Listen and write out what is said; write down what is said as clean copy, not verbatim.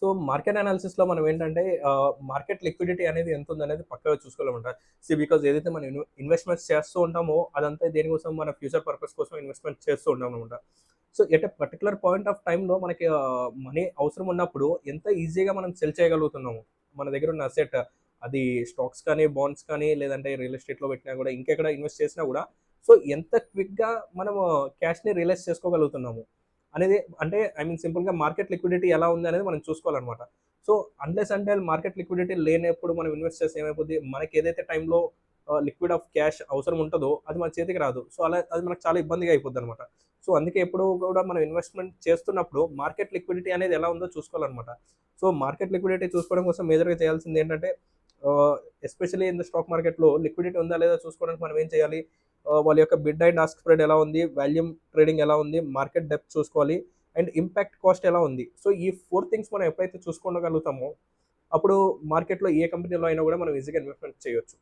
So, market అనాలిసిస్‌లో మనం ఏంటంటే market liquidity అనేది ఎంతుందనేది పక్కాగా చూసుకోవాలనమాట. బికాజ్ ఏదైతే మనం ఇన్వెస్ట్‌మెంట్స్ చేస్తూ ఉంటామో అదంతా దేనికోసం మన ఫ్యూచర్ పర్పస్ కోసం ఇన్వెస్ట్‌మెంట్ చేస్తూ ఉంటామనమాట. So, at a particular point of టైమ్‌లో మనకి మనీ అవసరం ఉన్నప్పుడు ఎంత ఈజీగా మనం సెల్ చేయగలుగుతున్నాము. మన దగ్గరున్న అసెట్ అది స్టాక్స్ కానీ, బాండ్స్ కానీ లేదంటే రియల్ ఎస్టేట్‌లో పెట్టినా గూడా ఇంకెక్కడ ఇన్వెస్ట్ చేసినా గూడా సో, ఎంత క్విక్‌గా మనము క్యాష్‌ని రియలైజ్ చేసుకోగలుగుతున్నాము. అనేది అంటే ఐ మీన్ సింపుల్‌గా మార్కెట్ లిక్విడిటీ ఎలా ఉంది అనేది మనం చూసుకోవాలనమాట. So, unless until market liquidity లేనప్పుడు మనం ఇన్వెస్ట్ చేస్తే ఏమైపోద్ది, మనకేదైతే టైంలో లిక్విడ్ ఆఫ్ క్యాష్ అవసరం ఉంటదో అది మన చేతికి రాదు. సో, అలా అది మనకు చాలా ఇబ్బందిగా అయిపోద్దనమాట. సో, అందుకే ఎప్పుడూ కూడా మనం ఇన్వెస్ట్‌మెంట్ చేస్తున్నప్పుడు మార్కెట్ లిక్విడిటీ అనేది ఎలా ఉందో చూసుకోవాలనమాట. సో, మార్కెట్ లిక్విడిటీ చూసుకోవడం కోసం మేజర్‌గా చేయాల్సిందేంటంటే ఎస్పెషల్లీ ఇన్ ద స్టాక్ మార్కెట్‌లో లిక్విడిటీ ఉందా లేదా చూసుకోవడానికి మనం ఏం చేయాలి? వాళ్ళ యొక్క బిడ్ అండ్ ఆస్క్ స్ప్రెడ్ ఎలా ఉంది? వాల్యూమ్ ట్రేడింగ్ ఎలా ఉంది? మార్కెట్ డెప్త్ చూసుకోవాలి. అండ్ ఇంపాక్ట్ కాస్ట్ ఎలా ఉంది? సో, ఈ 4 థింగ్స్ మనం ఎప్పుడైతే చూసుకోగలుగుతామో, అప్పుడు మార్కెట్‌లో ఏ కంపెనీలో అయినా గూడా మనం ఈజీగా ఇన్వెస్ట్‌మెంట్ చేయొచ్చు.